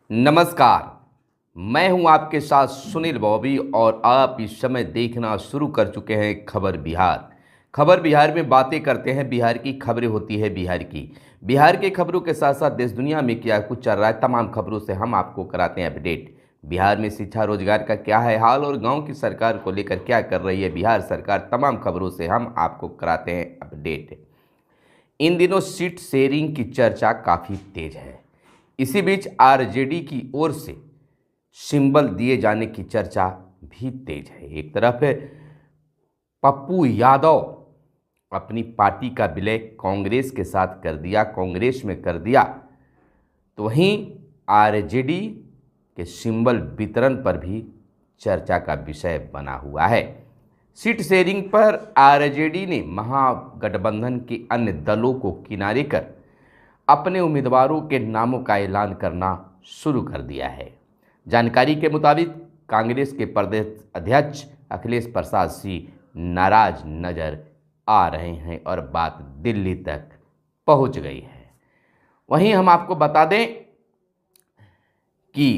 नमस्कार। मैं हूं आपके साथ सुनील बॉबी और आप इस समय देखना शुरू कर चुके हैं खबर बिहार। खबर बिहार में बातें करते हैं बिहार की, खबरें होती है बिहार की। बिहार के खबरों के साथ साथ देश दुनिया में क्या कुछ चल रहा है तमाम खबरों से हम आपको कराते हैं अपडेट। बिहार में शिक्षा रोजगार का क्या है हाल और गांव की सरकार को लेकर क्या कर रही है बिहार सरकार, तमाम खबरों से हम आपको कराते हैं अपडेट। इन दिनों सीट शेयरिंग की चर्चा काफ़ी तेज है। इसी बीच आरजेडी की ओर से सिंबल दिए जाने की चर्चा भी तेज है। एक तरफ पप्पू यादव अपनी पार्टी का विलय कांग्रेस के साथ कर दिया, कांग्रेस में कर दिया, तो वहीं आरजेडी के सिंबल वितरण पर भी चर्चा का विषय बना हुआ है। सीट शेयरिंग पर आरजेडी ने महागठबंधन के अन्य दलों को किनारे कर अपने उम्मीदवारों के नामों का ऐलान करना शुरू कर दिया है। जानकारी के मुताबिक कांग्रेस के प्रदेश अध्यक्ष अखिलेश प्रसाद सिंह नाराज नजर आ रहे हैं और बात दिल्ली तक पहुंच गई है। वहीं हम आपको बता दें कि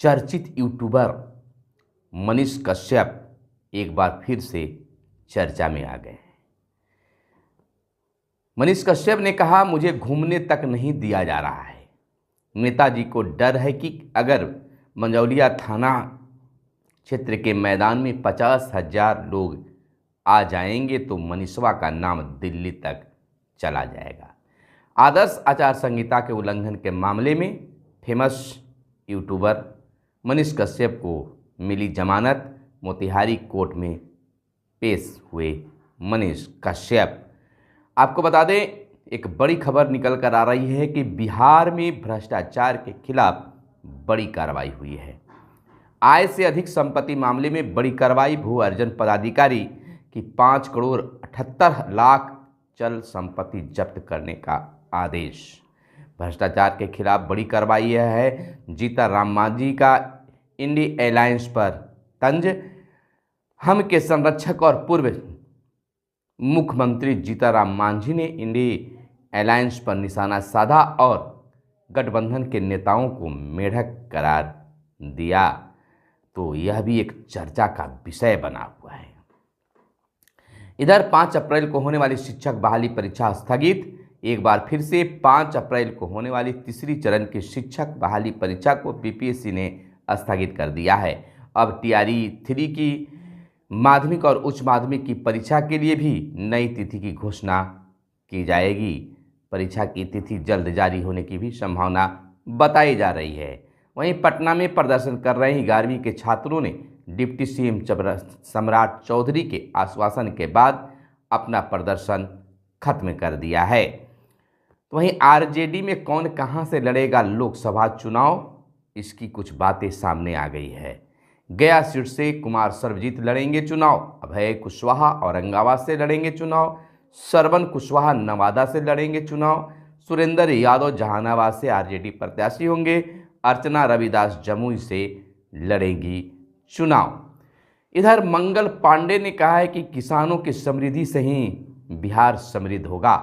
चर्चित यूट्यूबर मनीष कश्यप एक बार फिर से चर्चा में आ गए हैं। मनीष कश्यप ने कहा, मुझे घूमने तक नहीं दिया जा रहा है। नेताजी को डर है कि अगर मंझौलिया थाना क्षेत्र के मैदान में 50,000 लोग आ जाएंगे तो मनीषवा का नाम दिल्ली तक चला जाएगा। आदर्श आचार संहिता के उल्लंघन के मामले में फेमस यूट्यूबर मनीष कश्यप को मिली जमानत। मोतिहारी कोर्ट में पेश हुए मनीष कश्यप। आपको बता दें, एक बड़ी खबर निकल कर आ रही है कि बिहार में भ्रष्टाचार के खिलाफ बड़ी कार्रवाई हुई है। आय से अधिक संपत्ति मामले में बड़ी कार्रवाई। भू अर्जन पदाधिकारी की 5 करोड़ 78 लाख चल संपत्ति जब्त करने का आदेश। भ्रष्टाचार के खिलाफ बड़ी कार्रवाई यह है। जीतनराम मांझी का इंडी अलायंस पर तंज। हम के संरक्षक और पूर्व मुख्यमंत्री जीतनराम मांझी ने इंडी अलायंस पर निशाना साधा और गठबंधन के नेताओं को मेढक करार दिया, तो यह भी एक चर्चा का विषय बना हुआ है। इधर 5 अप्रैल को होने वाली शिक्षक बहाली परीक्षा स्थगित। एक बार फिर से 5 अप्रैल को होने वाली तीसरी चरण की शिक्षक बहाली परीक्षा को बीपीएससी ने स्थगित कर दिया है। अब टीआरई 3 की माध्यमिक और उच्च माध्यमिक की परीक्षा के लिए भी नई तिथि की घोषणा की जाएगी। परीक्षा की तिथि जल्द जारी होने की भी संभावना बताई जा रही है। वहीं पटना में प्रदर्शन कर रहे 11वीं के छात्रों ने डिप्टी सीएम सम्राट चौधरी के आश्वासन के बाद अपना प्रदर्शन खत्म कर दिया है। तो वहीं आरजेडी में कौन कहां से लड़ेगा लोकसभा चुनाव, इसकी कुछ बातें सामने आ गई है। गया सीट से कुमार सर्वजीत लड़ेंगे चुनाव। अभय कुशवाहा औरंगाबाद से लड़ेंगे चुनाव। श्रवण कुशवाहा नवादा से लड़ेंगे चुनाव। सुरेंद्र यादव जहानाबाद से आरजेडी प्रत्याशी होंगे। अर्चना रविदास जमुई से लड़ेंगी चुनाव। इधर मंगल पांडे ने कहा है कि किसानों की समृद्धि से ही बिहार समृद्ध होगा।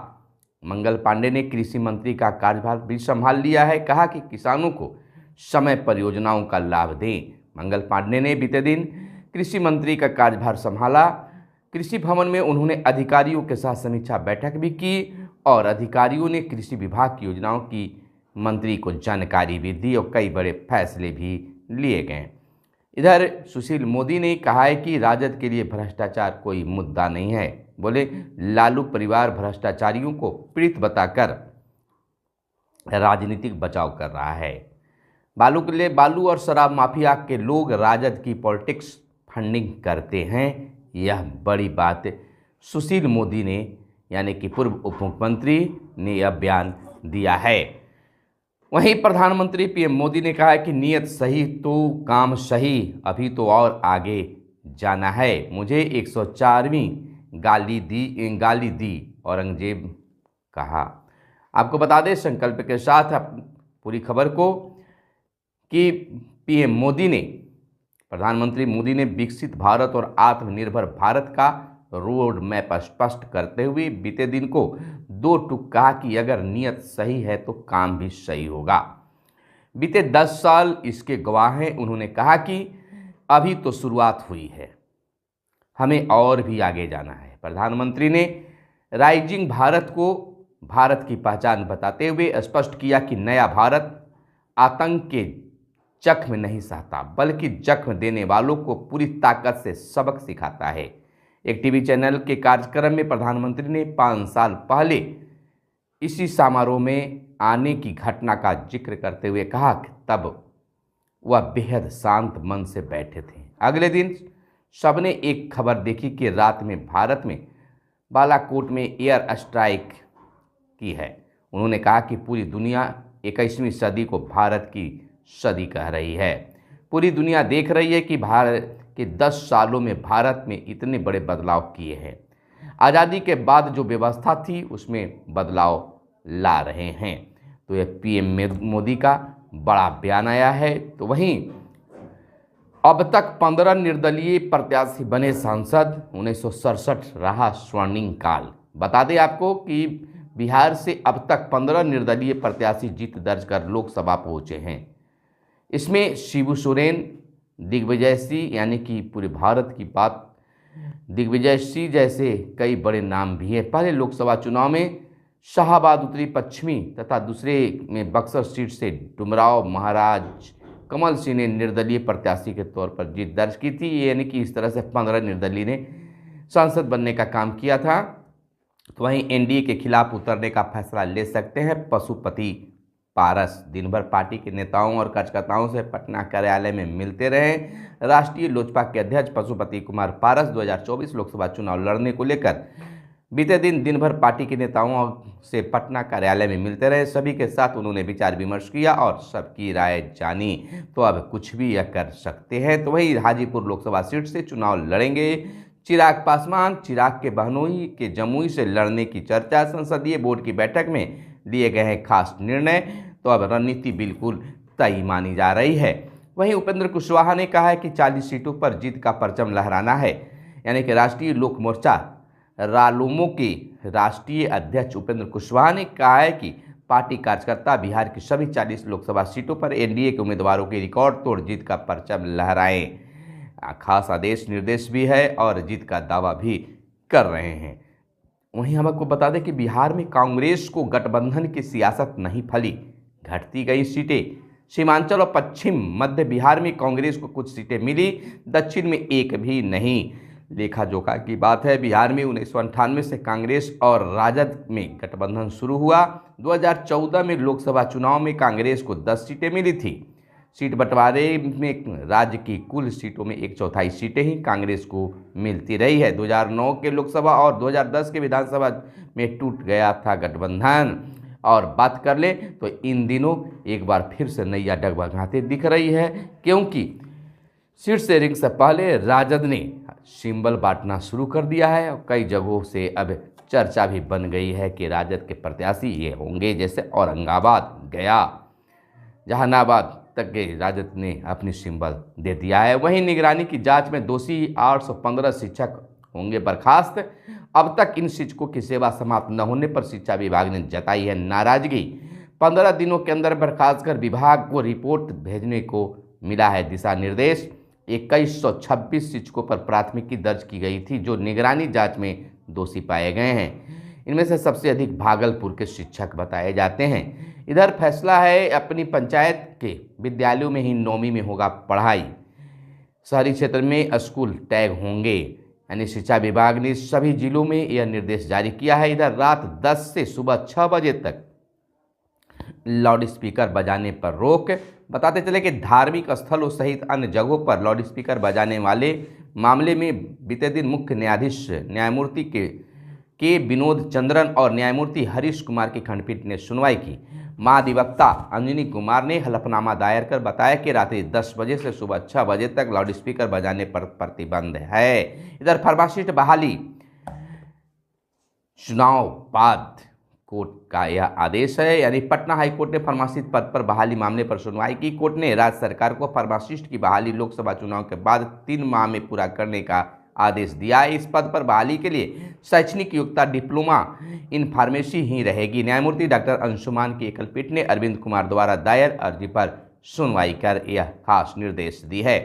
मंगल पांडे ने कृषि मंत्री का कार्यभार भी संभाल लिया है। कहा कि किसानों को समय पर योजनाओं का लाभ दें। मंगल पांडे ने बीते दिन कृषि मंत्री का कार्यभार संभाला। कृषि भवन में उन्होंने अधिकारियों के साथ समीक्षा बैठक भी की और अधिकारियों ने कृषि विभाग की योजनाओं की मंत्री को जानकारी भी दी और कई बड़े फैसले भी लिए गए। इधर सुशील मोदी ने कहा है कि राजद के लिए भ्रष्टाचार कोई मुद्दा नहीं है। बोले, लालू परिवार भ्रष्टाचारियों को पीड़ित बताकर राजनीतिक बचाव कर रहा है। बालू और शराब माफिया के लोग राजद की पॉलिटिक्स फंडिंग करते हैं। यह बड़ी बात सुशील मोदी ने यानी कि पूर्व उप मुख्यमंत्री ने यह बयान दिया है। वहीं प्रधानमंत्री पीएम मोदी ने कहा है कि नीयत सही तो काम सही, अभी तो और आगे जाना है। मुझे 104वीं गाली दी औरंगजेब कहा। आपको बता दें संकल्प के साथ पूरी खबर को कि पीएम मोदी ने, प्रधानमंत्री मोदी ने विकसित भारत और आत्मनिर्भर भारत का रोड मैप स्पष्ट करते हुए बीते दिन को 2 टूक कहा कि अगर नीयत सही है तो काम भी सही होगा। बीते 10 साल इसके गवाह हैं। उन्होंने कहा कि अभी तो शुरुआत हुई है, हमें और भी आगे जाना है। प्रधानमंत्री ने राइजिंग भारत को भारत की पहचान बताते हुए स्पष्ट किया कि नया भारत आतंक के जख्म नहीं सहता, बल्कि जख्म देने वालों को पूरी ताकत से सबक सिखाता है। एक टीवी चैनल के कार्यक्रम में प्रधानमंत्री ने 5 साल पहले इसी समारोह में आने की घटना का जिक्र करते हुए कहा कि तब वह बेहद शांत मन से बैठे थे। अगले दिन सबने एक खबर देखी कि रात में भारत में बालाकोट में एयर स्ट्राइक की है। उन्होंने कहा कि पूरी दुनिया 21वीं सदी को भारत की सदी कह रही है। पूरी दुनिया देख रही है कि भारत के 10 सालों में भारत में इतने बड़े बदलाव किए हैं। आज़ादी के बाद जो व्यवस्था थी उसमें बदलाव ला रहे हैं। तो यह पीएम मोदी का बड़ा बयान आया है। तो वहीं अब तक 15 निर्दलीय प्रत्याशी बने सांसद, 1967 रहा स्वर्णिम काल। बता दें आपको कि बिहार से अब तक 15 निर्दलीय प्रत्याशी जीत दर्ज कर लोकसभा पहुंचे हैं। इसमें शिबू सोरेन, दिग्विजय सिंह, यानी कि पूरे भारत की बात, दिग्विजय सिंह जैसे कई बड़े नाम भी हैं। पहले लोकसभा चुनाव में शाहाबाद उत्तरी पश्चिमी तथा दूसरे में बक्सर सीट से डुमराव महाराज कमल सिंह ने निर्दलीय प्रत्याशी के तौर पर जीत दर्ज की थी। यानी कि इस तरह से 15 निर्दलीय ने सांसद बनने का काम किया था। तो वहीं एनडीए के खिलाफ उतरने का फैसला ले सकते हैं पशुपति पारस। दिन भर पार्टी के नेताओं और कार्यकर्ताओं से पटना कार्यालय में मिलते रहे। राष्ट्रीय लोजपा के अध्यक्ष पशुपति कुमार पारस 2024 लोकसभा चुनाव लड़ने को लेकर बीते दिन भर पार्टी के नेताओं से पटना कार्यालय में मिलते रहे। सभी के साथ उन्होंने विचार विमर्श किया और सबकी राय जानी। तो अब कुछ भी यह कर सकते हैं। तो वही हाजीपुर लोकसभा सीट से चुनाव लड़ेंगे चिराग पासवान। चिराग के बहनोई के जमुई से लड़ने की चर्चा। संसदीय बोर्ड की बैठक में लिए गए हैं खास निर्णय। तो अब रणनीति बिल्कुल तय मानी जा रही है। वहीं उपेंद्र कुशवाहा ने कहा है कि 40 सीटों पर जीत का परचम लहराना है। यानी कि राष्ट्रीय लोक मोर्चा रालोमो के राष्ट्रीय अध्यक्ष उपेंद्र कुशवाहा ने कहा है कि पार्टी कार्यकर्ता बिहार की सभी 40 लोकसभा सीटों पर एनडीए के उम्मीदवारों की रिकॉर्ड तोड़ जीत का परचम लहराएं। खास आदेश निर्देश भी है और जीत का दावा भी कर रहे हैं। वहीं हम आपको बता दें कि बिहार में कांग्रेस को गठबंधन की सियासत नहीं फली, घटती गई सीटें। सीमांचल और पश्चिम मध्य बिहार में कांग्रेस को कुछ सीटें मिली, दक्षिण में एक भी नहीं। लेखा जोखा की बात है। बिहार में 1998 से कांग्रेस और राजद में गठबंधन शुरू हुआ। 2014 में लोकसभा चुनाव में कांग्रेस को 10 सीटें मिली थी। सीट बंटवारे में राज्य की कुल सीटों में 1/4 सीटें ही कांग्रेस को मिलती रही है। 2009 के लोकसभा और 2010 के विधानसभा में टूट गया था गठबंधन। और बात कर ले तो इन दिनों एक बार फिर से नैया डगमगाते दिख रही है, क्योंकि सीट शेयरिंग से पहले राजद ने सिंबल बांटना शुरू कर दिया है और कई जगहों से अब चर्चा भी बन गई है कि राजद के प्रत्याशी ये होंगे, जैसे औरंगाबाद, गया, जहानाबाद तक के राजद ने अपनी सिंबल दे दिया है। वहीं निगरानी की जांच में दोषी 815 शिक्षक होंगे बर्खास्त। अब तक इन शिक्षकों की सेवा समाप्त न होने पर शिक्षा विभाग ने जताई है नाराजगी। 15 दिनों के अंदर बर्खास्त कर विभाग को रिपोर्ट भेजने को मिला है दिशा निर्देश। 2126 शिक्षकों पर प्राथमिकी दर्ज की गई थी जो निगरानी जांच में दोषी पाए गए हैं। इनमें से सबसे अधिक भागलपुर के शिक्षक बताए जाते हैं। इधर फैसला है अपनी पंचायत के विद्यालयों में ही 9वीं में होगा पढ़ाई। शहरी क्षेत्र में स्कूल टैग होंगे। यानी शिक्षा विभाग ने सभी जिलों में यह निर्देश जारी किया है। इधर रात 10 से सुबह 6 बजे तक लाउड स्पीकर बजाने पर रोक। बताते चले कि धार्मिक स्थलों सहित अन्य जगहों पर लाउड स्पीकर बजाने वाले मामले में बीते दिन मुख्य न्यायाधीश न्यायमूर्ति के विनोद चंद्रन और न्यायमूर्ति हरीश कुमार की खंडपीठ ने सुनवाई की। महाधिवक्ता अंजनी कुमार ने हलफनामा दायर कर बताया कि रात्रि 10 बजे से सुबह 6 बजे तक लाउड स्पीकर बजाने पर प्रतिबंध है। इधर फार्मासिस्ट बहाली चुनाव बाद कोर्ट का यह आदेश है। यानी पटना हाईकोर्ट ने फार्मासिस्ट पद पर बहाली मामले पर सुनवाई की। कोर्ट ने राज्य सरकार को फार्मासिस्ट की बहाली लोकसभा चुनाव के बाद 3 माह में पूरा करने का आदेश दिया है। इस पद पर बहाली के लिए शैक्षणिक योग्यता डिप्लोमा इन फार्मेसी ही रहेगी। न्यायमूर्ति डॉक्टर अंशुमान की एकल पीठ ने अरविंद कुमार द्वारा दायर अर्जी पर सुनवाई कर यह खास निर्देश दी है।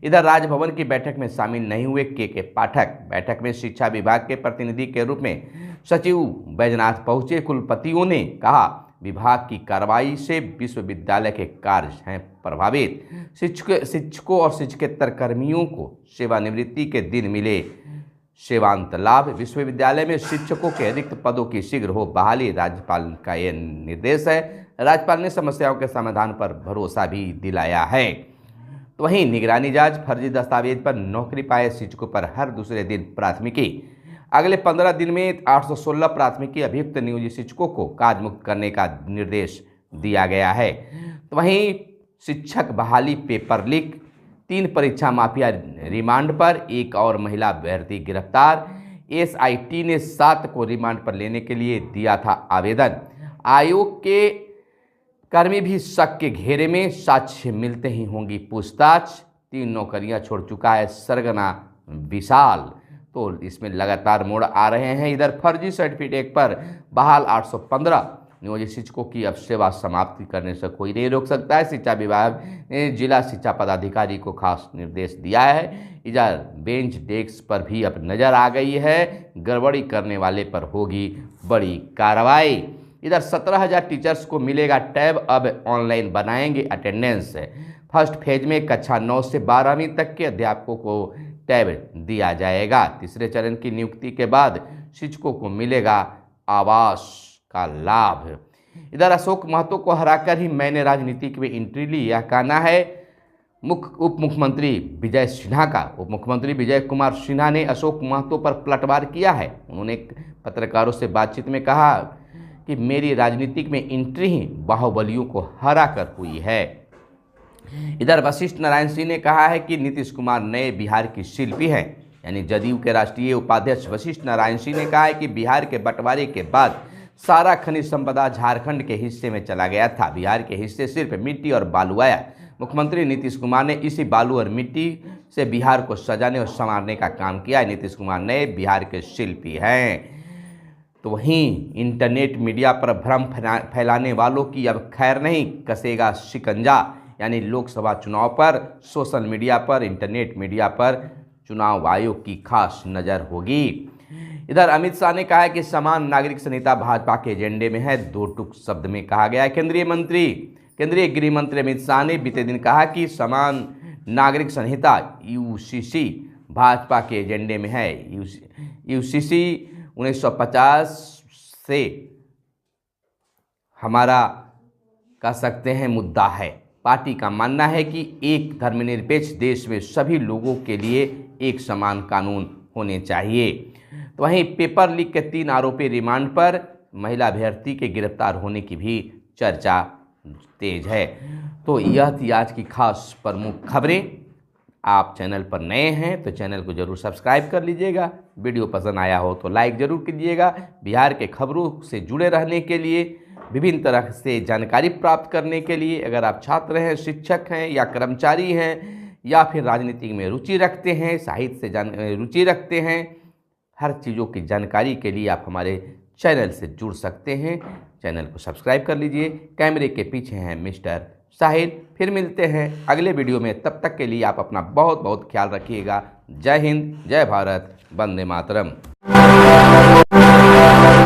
इधर राजभवन की बैठक में शामिल नहीं हुए के पाठक। बैठक में शिक्षा विभाग के प्रतिनिधि के रूप में सचिव बैजनाथ पहुंचे। कुलपतियों ने कहा, विभाग की कार्रवाई से विश्वविद्यालय के कार्य हैं प्रभावित। शिक्षकों और शिक्षकेतर कर्मियों को सेवानिवृत्ति के दिन मिले सेवांत लाभ। विश्वविद्यालय में शिक्षकों के रिक्त पदों की शीघ्र हो बहाली, राज्यपाल का यह निर्देश है। राज्यपाल ने समस्याओं के समाधान पर भरोसा भी दिलाया है। तो वहीं निगरानी जांच, फर्जी दस्तावेज पर नौकरी पाए शिक्षकों पर हर दूसरे दिन प्राथमिकी। अगले 15 दिन में 816 प्राथमिकी अभियुक्त नियोजित शिक्षकों को कार्यमुक्त करने का निर्देश दिया गया है। तो वहीं शिक्षक बहाली पेपर लीक, 3 परीक्षा माफिया रिमांड पर, एक और महिला अभ्यर्थी गिरफ्तार। एसआईटी ने 7 को रिमांड पर लेने के लिए दिया था आवेदन। आयोग के कर्मी भी शक के घेरे में, साक्ष्य मिलते ही होंगी पूछताछ। 3 नौकरियां छोड़ चुका है सरगना विशाल। तो इसमें लगातार मोड़ आ रहे हैं। इधर फर्जी सर्टिफिकेट पर बहाल 815 नियोजित शिक्षकों की अब सेवा समाप्ति करने से कोई नहीं रोक सकता है। शिक्षा विभाग ने जिला शिक्षा पदाधिकारी को खास निर्देश दिया है। इधर बेंच डेस्क पर भी अब नजर आ गई है, गड़बड़ी करने वाले पर होगी बड़ी कार्रवाई। इधर 17,000 टीचर्स को मिलेगा टैब, अब ऑनलाइन बनाएंगे अटेंडेंस। फर्स्ट फेज में कक्षा 9 से 12वीं तक के अध्यापकों को टैब दिया जाएगा। तीसरे चरण की नियुक्ति के बाद शिक्षकों को मिलेगा आवास का लाभ। इधर अशोक महतो को हराकर ही मैंने राजनीति में एंट्री ली, यह कहना है उप मुख्यमंत्री विजय सिन्हा का। उप मुख्यमंत्री विजय कुमार सिन्हा ने अशोक महतो पर पलटवार किया है। उन्होंने पत्रकारों से बातचीत में कहा कि मेरी राजनीतिक में एंट्री ही बाहुबलियों को हराकर हुई है। इधर वशिष्ठ नारायण सिंह ने कहा है कि नीतीश कुमार नए बिहार की शिल्पी हैं। यानी जदयू के राष्ट्रीय उपाध्यक्ष वशिष्ठ नारायण सिंह ने कहा है कि बिहार के बंटवारे के बाद सारा खनिज संपदा झारखंड के हिस्से में चला गया था। बिहार के हिस्से सिर्फ मिट्टी और बालू आया। मुख्यमंत्री नीतीश कुमार ने इसी बालू और मिट्टी से बिहार को सजाने और संवारने का काम किया है। नीतीश कुमार नए बिहार के शिल्पी हैं। तो वहीं इंटरनेट मीडिया पर भ्रम फैलाने वालों की अब खैर नहीं, कसेगा शिकंजा। यानी लोकसभा चुनाव पर सोशल मीडिया पर, इंटरनेट मीडिया पर चुनाव आयोग की खास नज़र होगी। इधर अमित शाह ने कहा है कि समान नागरिक संहिता भाजपा के एजेंडे में है। 2 टूक शब्द में कहा गया है। केंद्रीय गृह मंत्री अमित शाह ने बीते दिन कहा कि समान नागरिक संहिता यूसीसी भाजपा के एजेंडे में है। यूसीसी 1950 से हमारा कह सकते हैं मुद्दा है। पार्टी का मानना है कि एक धर्मनिरपेक्ष देश में सभी लोगों के लिए एक समान कानून होने चाहिए। तो वहीं पेपर लीक के 3 आरोपी रिमांड पर, महिला अभ्यर्थी के गिरफ्तार होने की भी चर्चा तेज है। तो यह थी आज की खास प्रमुख खबरें। आप चैनल पर नए हैं तो चैनल को जरूर सब्सक्राइब कर लीजिएगा। वीडियो पसंद आया हो तो लाइक ज़रूर कीजिएगा। बिहार के खबरों से जुड़े रहने के लिए, विभिन्न तरह से जानकारी प्राप्त करने के लिए, अगर आप छात्र हैं, शिक्षक हैं या कर्मचारी हैं या फिर राजनीति में रुचि रखते हैं, साहित्य से रुचि रखते हैं, हर चीज़ों की जानकारी के लिए आप हमारे चैनल से जुड़ सकते हैं। चैनल को सब्सक्राइब कर लीजिए। कैमरे के पीछे हैं मिस्टर साहिल। फिर मिलते हैं अगले वीडियो में। तब तक के लिए आप अपना बहुत बहुत ख्याल रखिएगा। जय हिंद, जय भारत, वंदे मातरम।